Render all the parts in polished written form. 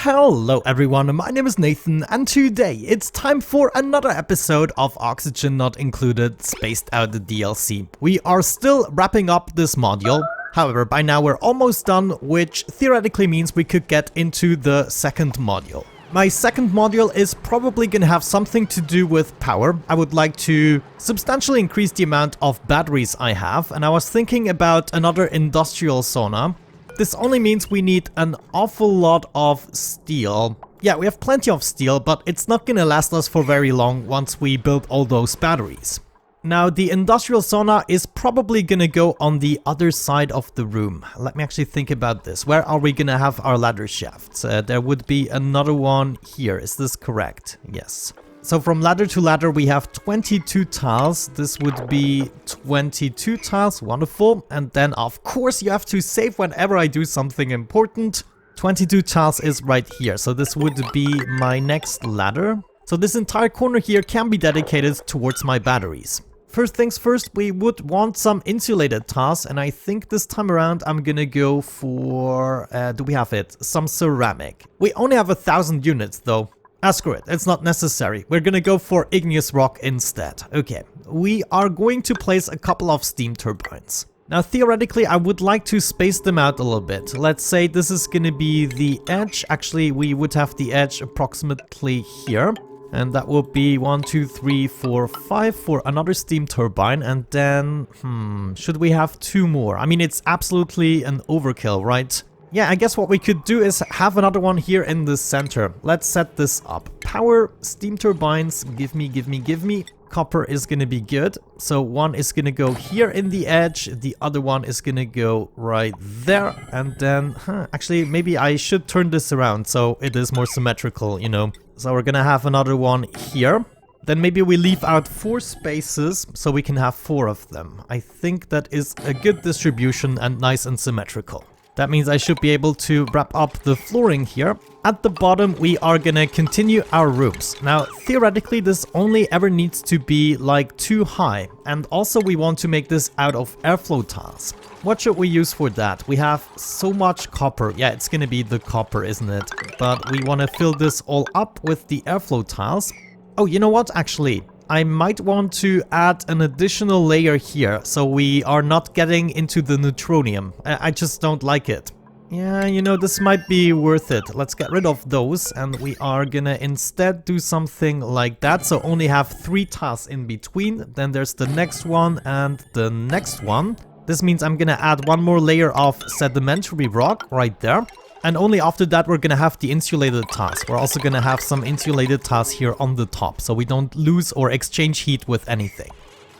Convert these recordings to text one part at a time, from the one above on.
Hello everyone, my name is Nathan and today it's time for another episode of Oxygen Not Included Spaced Out the DLC. We are still wrapping up this module, however by now we're almost done, which theoretically means we could get into the second module. My second module is probably gonna have something to do with power. I would like to substantially increase the amount of batteries I have, and I was thinking about another industrial sauna. This only means we need an awful lot of steel. Yeah, we have plenty of steel, but it's not gonna last us for very long once we build all those batteries. Now, the industrial sauna is probably gonna go on the other side of the room. Let me actually think about this. Where are we gonna have our ladder shafts? There would be another one here. Is this correct? Yes. So from ladder to ladder we have 22 tiles. This would be 22 tiles, wonderful. And then of course you have to save whenever I do something important. 22 tiles is right here, so this would be my next ladder. So this entire corner here can be dedicated towards my batteries. First things first, we would want some insulated tiles, and I think this time around I'm gonna go for, do we have it? Some ceramic. We only have 1,000 units though. Screw it, it's not necessary. We're gonna go for igneous rock instead. Okay, we are going to place a couple of steam turbines. Now theoretically I would like to space them out a little bit. Let's say this is gonna be the edge. Actually we would have the edge approximately here. And that would be 1, 2, 3, 4, 5 for another steam turbine. And then, should we have 2 more? I mean, it's absolutely an overkill, right? Yeah, I guess what we could do is have another one here in the center. Let's set this up. Power, steam turbines, give me. Copper is gonna be good. So one is gonna go here in the edge, the other one is gonna go right there. And then, actually, maybe I should turn this around so it is more symmetrical, you know. So we're gonna have another one here. Then maybe we leave out 4 spaces so we can have 4 of them. I think that is a good distribution and nice and symmetrical. That means I should be able to wrap up the flooring here. At the bottom, we are gonna continue our roofs. Now, theoretically, this only ever needs to be like 2 high. And also we want to make this out of airflow tiles. What should we use for that? We have so much copper. Yeah, it's gonna be the copper, isn't it? But we wanna fill this all up with the airflow tiles. Oh, you know what? Actually, I might want to add an additional layer here, so we are not getting into the neutronium. I just don't like it. Yeah, you know, this might be worth it. Let's get rid of those, and we are gonna instead do something like that, so only have 3 tiles in between. Then there's the next one and the next one. This means I'm gonna add 1 more layer of sedimentary rock right there. And only after that we're gonna have the insulated tiles. We're also gonna have some insulated tiles here on the top, so we don't lose or exchange heat with anything.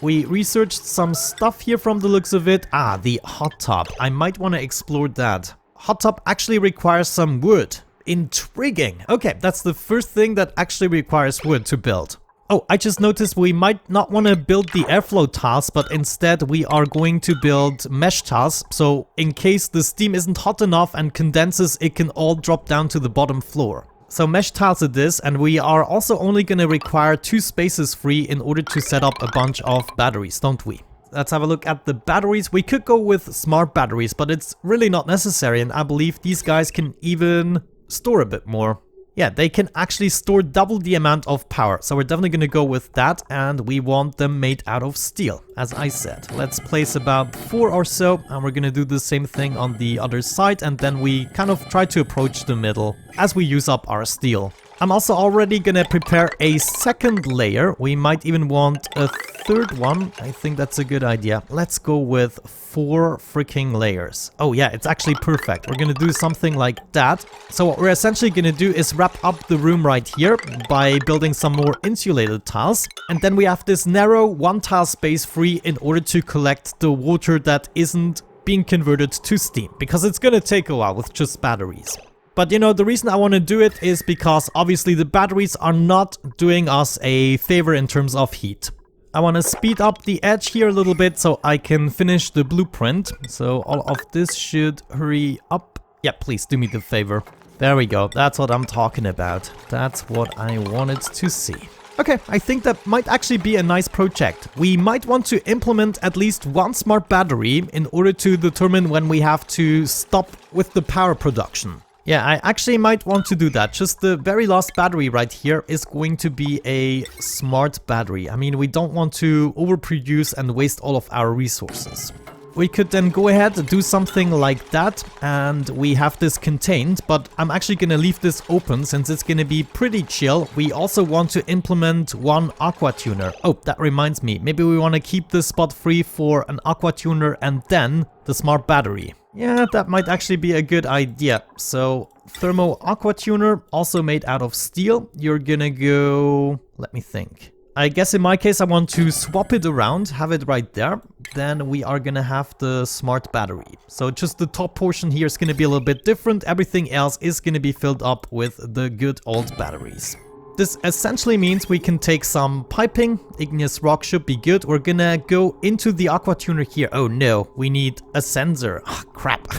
We researched some stuff here from the looks of it. Ah, the hot tub. I might want to explore that. Hot tub actually requires some wood. Intriguing. Okay, that's the first thing that actually requires wood to build. Oh, I just noticed we might not want to build the airflow tiles, but instead we are going to build mesh tiles. So in case the steam isn't hot enough and condenses, it can all drop down to the bottom floor. So mesh tiles it is, and we are also only going to require 2 spaces free in order to set up a bunch of batteries, don't we? Let's have a look at the batteries. We could go with smart batteries, but it's really not necessary, and I believe these guys can even store a bit more. Yeah, they can actually store double the amount of power, so we're definitely gonna go with that, and we want them made out of steel, as I said. Let's place about 4 or so, and we're gonna do the same thing on the other side, and then we kind of try to approach the middle as we use up our steel. I'm also already gonna prepare a second layer. We might even want a third one. I think that's a good idea. Let's go with 4 freaking layers. Oh yeah, it's actually perfect. We're gonna do something like that. So what we're essentially gonna do is wrap up the room right here by building some more insulated tiles. And then we have this narrow 1 tile space free in order to collect the water that isn't being converted to steam, because it's gonna take a while with just batteries. But you know, the reason I want to do it is because obviously the batteries are not doing us a favor in terms of heat. I want to speed up the edge here a little bit so I can finish the blueprint. So all of this should hurry up. Yeah, please do me the favor. There we go. That's what I'm talking about. That's what I wanted to see. Okay, I think that might actually be a nice project. We might want to implement at least 1 smart battery in order to determine when we have to stop with the power production. Yeah, I actually might want to do that. Just the very last battery right here is going to be a smart battery. I mean, we don't want to overproduce and waste all of our resources. We could then go ahead and do something like that, and we have this contained, but I'm actually going to leave this open since it's going to be pretty chill. We also want to implement one aqua tuner. Oh, that reminds me, maybe we want to keep this spot free for an aqua tuner and then the smart battery. Yeah, that might actually be a good idea. So, thermo aqua tuner, also made out of steel. You're gonna go... let me think. I guess in my case I want to swap it around, have it right there. Then we are gonna have the smart battery. So just the top portion here is gonna be a little bit different. Everything else is gonna be filled up with the good old batteries. This essentially means we can take some piping. Igneous rock should be good. We're gonna go into the aqua tuner here. Oh no, we need a sensor. Oh, crap.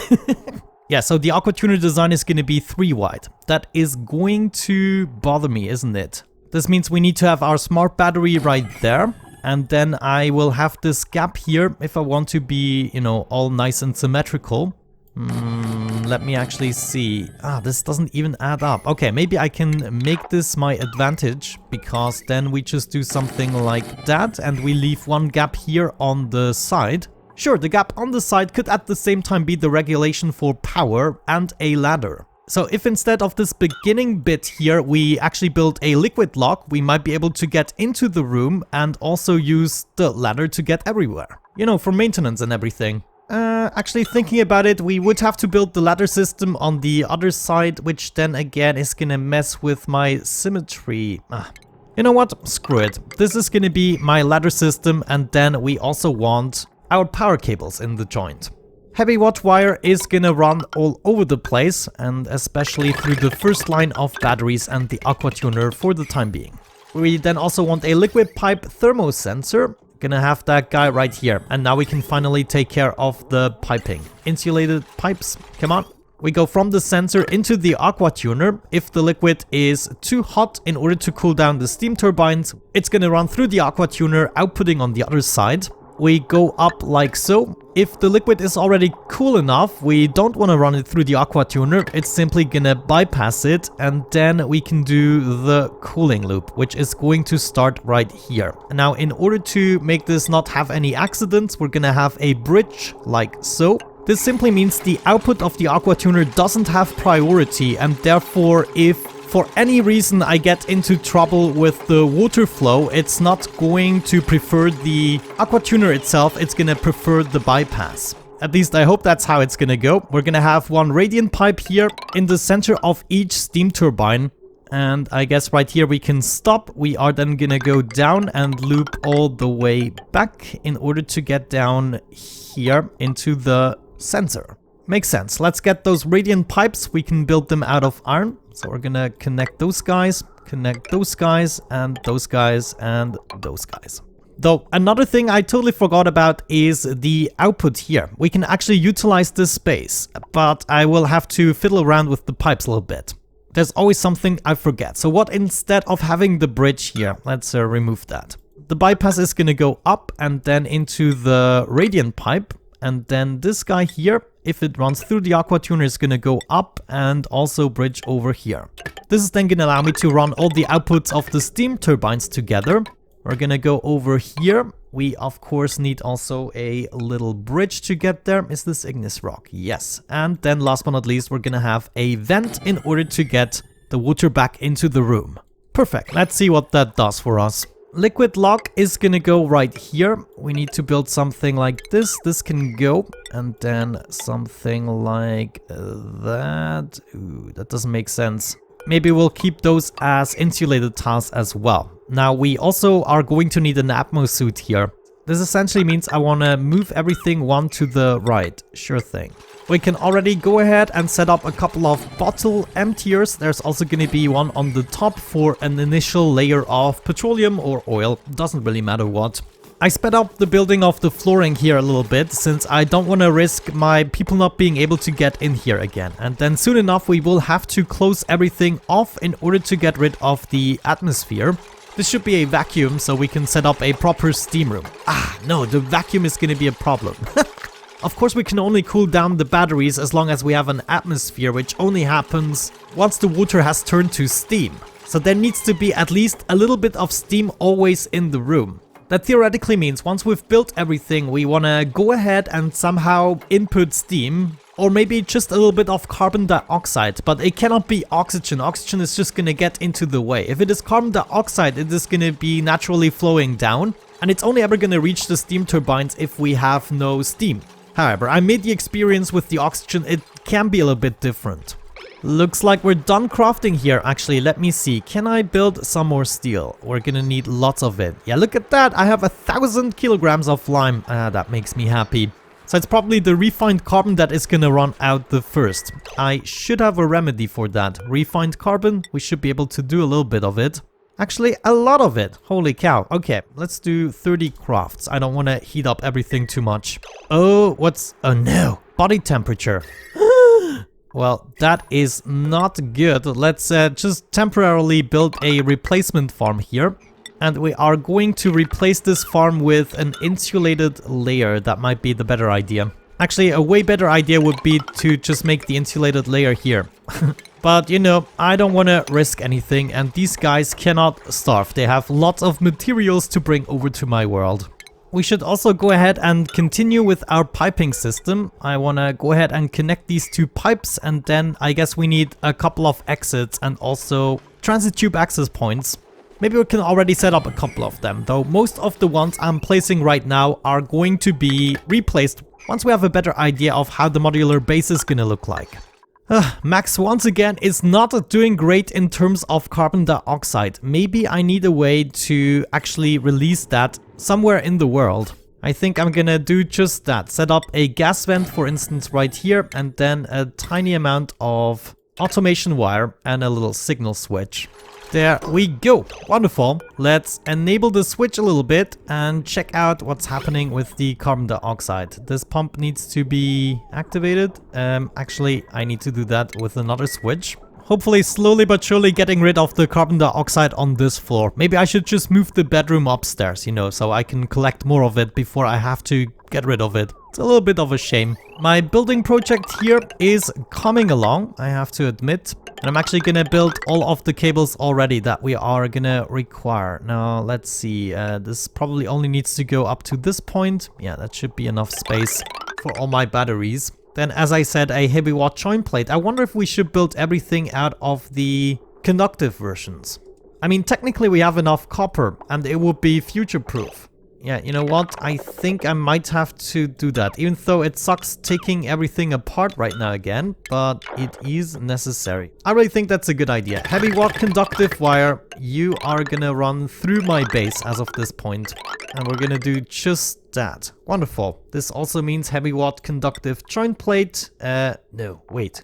Yeah, so the aqua tuner design is gonna be 3 wide. That is going to bother me, isn't it? This means we need to have our smart battery right there. And then I will have this gap here if I want to be, you know, all nice and symmetrical. Let me actually see. This doesn't even add up. Okay, maybe I can make this my advantage, because then we just do something like that and we leave one gap here on the side. Sure, the gap on the side could at the same time be the regulation for power and a ladder. So if instead of this beginning bit here, we actually build a liquid lock, we might be able to get into the room and also use the ladder to get everywhere. You know, for maintenance and everything. Actually thinking about it, we would have to build the ladder system on the other side, which then again is gonna mess with my symmetry. You know what? Screw it. This is gonna be my ladder system, and then we also want our power cables in the joint. Heavy watt wire is gonna run all over the place, and especially through the first line of batteries and the aqua tuner for the time being. We then also want a liquid pipe thermo sensor. Gonna have that guy right here, and now we can finally take care of the piping. Insulated pipes, come on. We go from the sensor into the aqua tuner. If the liquid is too hot in order to cool down the steam turbines, it's gonna run through the aqua tuner, outputting on the other side. We go up like so. If the liquid is already cool enough, we don't want to run it through the aqua tuner. It's simply gonna bypass it, and then we can do the cooling loop, which is going to start right here. Now, in order to make this not have any accidents, we're gonna have a bridge like so. This simply means the output of the aqua tuner doesn't have priority, and therefore if for any reason I get into trouble with the water flow, it's not going to prefer the aqua tuner itself, it's gonna prefer the bypass. At least I hope that's how it's gonna go. We're gonna have one radiant pipe here in the center of each steam turbine. And I guess right here we can stop. We are then gonna go down and loop all the way back in order to get down here into the sensor. Makes sense. Let's get those radiant pipes. We can build them out of iron. So we're gonna connect those guys, connect those guys, and those guys, and those guys. Though, another thing I totally forgot about is the output here. We can actually utilize this space, but I will have to fiddle around with the pipes a little bit. There's always something I forget. So what, instead of having the bridge here, let's remove that. The bypass is gonna go up and then into the radiant pipe, and then this guy here, if it runs through the aqua tuner, is gonna go up and also bridge over here. This is then gonna allow me to run all the outputs of the steam turbines together. We're gonna go over here. We of course need also a little bridge to get there. Is this igneous rock? Yes. And then last but not least, we're gonna have a vent in order to get the water back into the room. Perfect. Let's see what that does for us. Liquid lock is gonna go right here. We need to build something like this. This can go, and then something like that. Ooh, that doesn't make sense. Maybe we'll keep those as insulated tiles as well. Now we also are going to need an atmo suit here. This essentially means I want to move everything one to the right. Sure thing. We can already go ahead and set up a couple of bottle emptiers. There's also going to be one on the top for an initial layer of petroleum or oil. Doesn't really matter what. I sped up the building of the flooring here a little bit, since I don't want to risk my people not being able to get in here again. And then soon enough we will have to close everything off in order to get rid of the atmosphere. This should be a vacuum, so we can set up a proper steam room. No, the vacuum is going to be a problem. Of course, we can only cool down the batteries as long as we have an atmosphere, which only happens once the water has turned to steam. So there needs to be at least a little bit of steam always in the room. That theoretically means once we've built everything, we want to go ahead and somehow input steam, or maybe just a little bit of carbon dioxide, but it cannot be oxygen. Oxygen is just going to get into the way. If it is carbon dioxide, it is going to be naturally flowing down, and it's only ever going to reach the steam turbines if we have no steam. However, I made the experience with the oxygen, it can be a little bit different. Looks like we're done crafting here. Actually, let me see. Can I build some more steel? We're gonna need lots of it. Yeah, look at that. I have 1,000 kilograms of lime. That makes me happy. So it's probably the refined carbon that is gonna run out the first. I should have a remedy for that. Refined carbon, we should be able to do a little bit of it. Actually, a lot of it. Holy cow. Okay, let's do 30 crafts. I don't want to heat up everything too much. Oh, oh no. Body temperature. Well, that is not good. Let's just temporarily build a replacement farm here. And we are going to replace this farm with an insulated layer. That might be the better idea. Actually, a way better idea would be to just make the insulated layer here. But, you know, I don't want to risk anything, and these guys cannot starve. They have lots of materials to bring over to my world. We should also go ahead and continue with our piping system. I want to go ahead and connect these two pipes, and then I guess we need a couple of exits and also transit tube access points. Maybe we can already set up a couple of them, though most of the ones I'm placing right now are going to be replaced once we have a better idea of how the modular base is gonna look like. Max once again is not doing great in terms of carbon dioxide. Maybe I need a way to actually release that somewhere in the world. I think I'm gonna do just that. Set up a gas vent, for instance, right here, and then a tiny amount of automation wire and a little signal switch. There we go. Wonderful. Let's enable the switch a little bit and check out what's happening with the carbon dioxide. This pump needs to be activated. Actually, I need to do that with another switch. Hopefully, slowly but surely getting rid of the carbon dioxide on this floor. Maybe I should just move the bedroom upstairs, you know, so I can collect more of it before I have to get rid of it. It's a little bit of a shame. My building project here is coming along, I have to admit. And I'm actually gonna build all of the cables already that we are gonna require. Now, let's see. This probably only needs to go up to this point. Yeah, that should be enough space for all my batteries. Then, as I said, a heavy watt joint plate. I wonder if we should build everything out of the conductive versions. I mean, technically we have enough copper and it would be future-proof. Yeah, you know what? I think I might have to do that, even though it sucks taking everything apart right now again, but it is necessary. I really think that's a good idea. Heavy watt conductive wire, you are gonna run through my base as of this point, and we're gonna do just that. Wonderful. This also means heavy watt conductive joint plate. No, wait.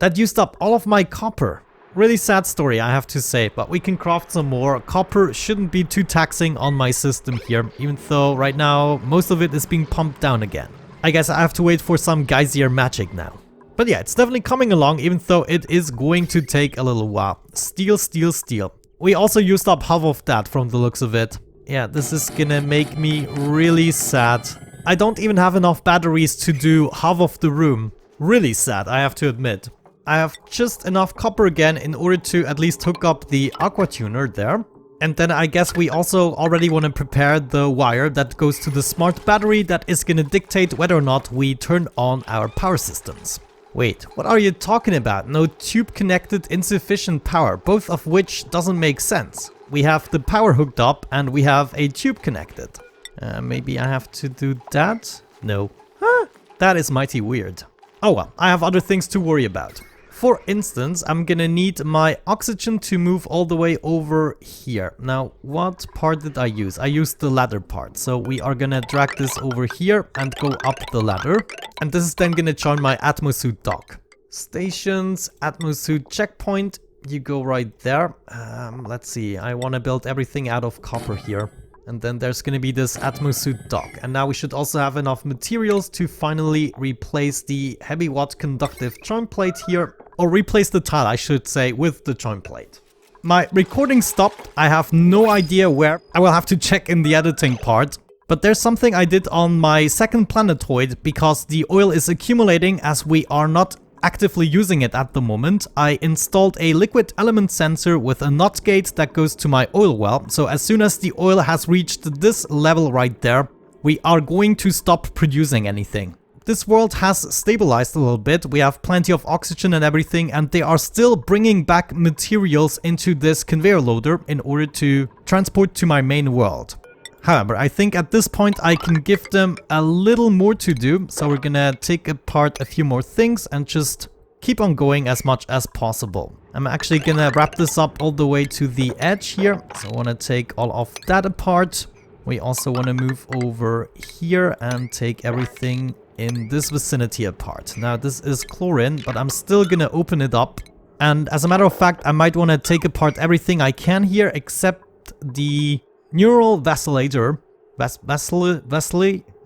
That used up all of my copper. Really sad story, I have to say, but we can craft some more. Copper shouldn't be too taxing on my system here, even though right now most of it is being pumped down again. I guess I have to wait for some geyser magic now. But yeah, it's definitely coming along, even though it is going to take a little while. Steel, steel, steel. We also used up half of that from the looks of it. Yeah, this is gonna make me really sad. I don't even have enough batteries to do half of the room. Really sad, I have to admit. I have just enough copper again in order to at least hook up the aqua tuner there. And then I guess we also already want to prepare the wire that goes to the smart battery that is going to dictate whether or not we turn on our power systems. Wait, what are you talking about? No tube connected, insufficient power, both of which doesn't make sense. We have the power hooked up and we have a tube connected. Maybe I have to do that? No. Huh? That is mighty weird. Oh well, I have other things to worry about. For instance, I'm gonna need my oxygen to move all the way over here. Now, what part did I use? I used the ladder part. So we are gonna drag this over here and go up the ladder. And this is then gonna join my atmosuit dock. Stations, atmosuit checkpoint. You go right there. Let's see. I wanna build everything out of copper here. And then there's gonna be this atmosuit dock. And now we should also have enough materials to finally replace the heavy watt conductive joint plate here. Or replace the tile, I should say, with the joint plate. My recording stopped. I have no idea where. I will have to check in the editing part. But there's something I did on my second planetoid, because the oil is accumulating as we are not actively using it at the moment. I installed a liquid element sensor with a NOT gate that goes to my oil well. So as soon as the oil has reached this level right there, we are going to stop producing anything. This world has stabilized a little bit. We have plenty of oxygen and everything, and they are still bringing back materials into this conveyor loader in order to transport to my main world. However, I think at this point I can give them a little more to do, so we're gonna take apart a few more things and just keep on going as much as possible. I'm actually gonna wrap this up all the way to the edge here, so I want to take all of that apart. We also want to move over here and take everything in this vicinity apart. Now this is chlorine, but I'm still gonna open it up. And as a matter of fact, I might want to take apart everything I can here except the neural vacillator.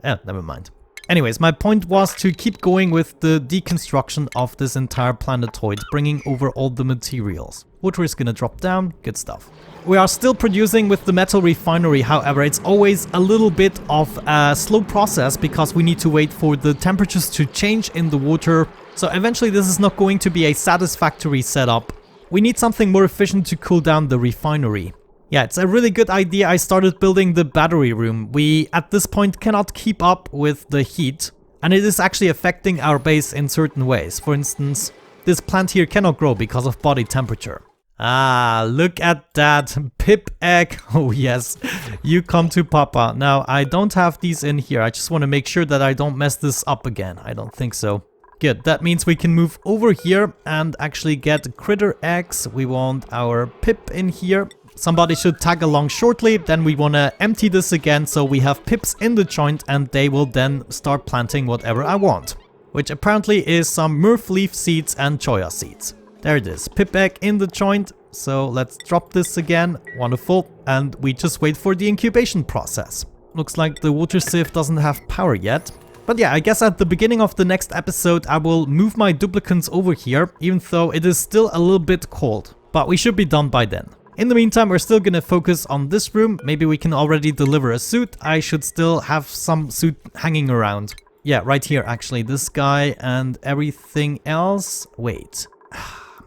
Never mind. Anyways, my point was to keep going with the deconstruction of this entire planetoid, bringing over all the materials. Water is gonna drop down, good stuff. We are still producing with the metal refinery, however, it's always a little bit of a slow process because we need to wait for the temperatures to change in the water. So eventually this is not going to be a satisfactory setup. We need something more efficient to cool down the refinery. Yeah, it's a really good idea. I started building the battery room. We, at this point, cannot keep up with the heat, and it is actually affecting our base in certain ways. For instance, this plant here cannot grow because of body temperature. Ah, look at that. Pip egg. Oh yes, you come to Papa. Now, I don't have these in here. I just want to make sure that I don't mess this up again. I don't think so. Good, that means we can move over here and actually get critter eggs. We want our pip in here. Somebody should tag along shortly. Then we want to empty this again so we have pips in the joint and they will then start planting whatever I want. Which apparently is some murf leaf seeds and choya seeds. There it is, pip egg in the joint. So let's drop this again, wonderful. And we just wait for the incubation process. Looks like the water sieve doesn't have power yet. But yeah, I guess at the beginning of the next episode I will move my duplicants over here, even though it is still a little bit cold. But we should be done by then. In the meantime, we're still gonna focus on this room. Maybe we can already deliver a suit. I should still have some suit hanging around. Yeah, right here actually, this guy and everything else. Wait.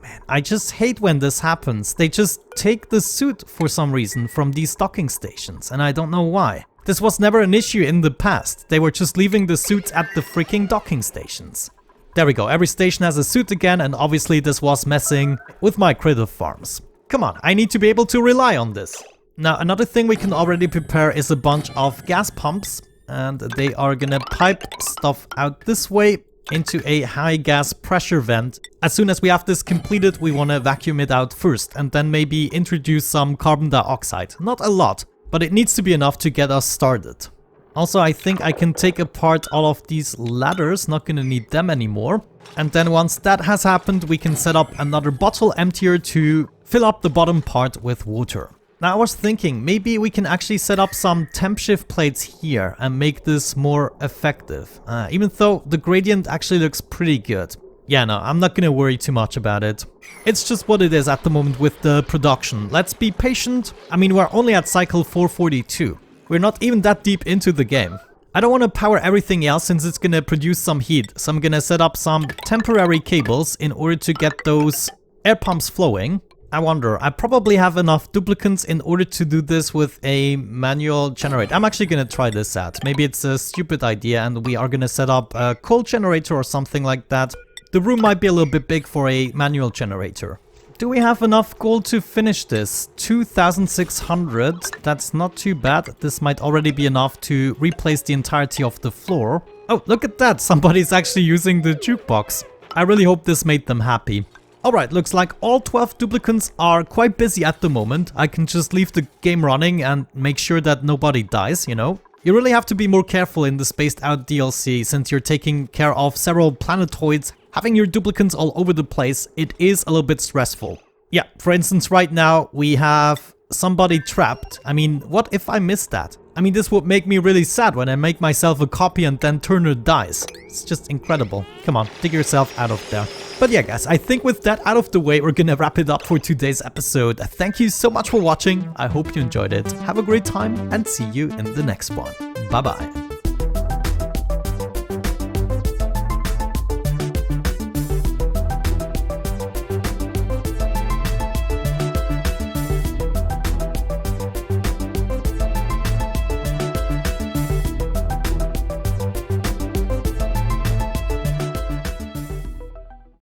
Man, I just hate when this happens. They just take the suit for some reason from these docking stations, and I don't know why. This was never an issue in the past. They were just leaving the suits at the freaking docking stations. There we go, every station has a suit again, and obviously this was messing with my critter farms. Come on, I need to be able to rely on this. Now, another thing we can already prepare is a bunch of gas pumps, and they are gonna pipe stuff out this way into a high gas pressure vent. As soon as we have this completed, we want to vacuum it out first and then maybe introduce some carbon dioxide. Not a lot, but it needs to be enough to get us started. Also, I think I can take apart all of these ladders, not gonna need them anymore. And then once that has happened, we can set up another bottle emptier to fill up the bottom part with water. Now I was thinking, maybe we can actually set up some temp shift plates here and make this more effective. Even though the gradient actually looks pretty good. Yeah, no, I'm not gonna worry too much about it. It's just what it is at the moment with the production. Let's be patient. I mean, we're only at cycle 442. We're not even that deep into the game. I don't want to power everything else since it's gonna produce some heat. So I'm gonna set up some temporary cables in order to get those air pumps flowing. I wonder, I probably have enough duplicants in order to do this with a manual generator. I'm actually gonna try this out. Maybe it's a stupid idea and we are gonna set up a coal generator or something like that. The room might be a little bit big for a manual generator. Do we have enough gold to finish this? 2,600. That's not too bad. This might already be enough to replace the entirety of the floor. Oh, look at that. Somebody's actually using the jukebox. I really hope this made them happy. Alright, looks like all 12 duplicants are quite busy at the moment. I can just leave the game running and make sure that nobody dies, you know? You really have to be more careful in the Spaced Out DLC since you're taking care of several planetoids. Having your duplicants all over the place, it is a little bit stressful. Yeah, for instance, right now we have somebody trapped. I mean, what if I missed that? I mean, this would make me really sad when I make myself a copy and then Turner dies. It's just incredible. Come on, dig yourself out of there. But yeah, guys, I think with that out of the way, we're gonna wrap it up for today's episode. Thank you so much for watching. I hope you enjoyed it. Have a great time and see you in the next one. Bye bye.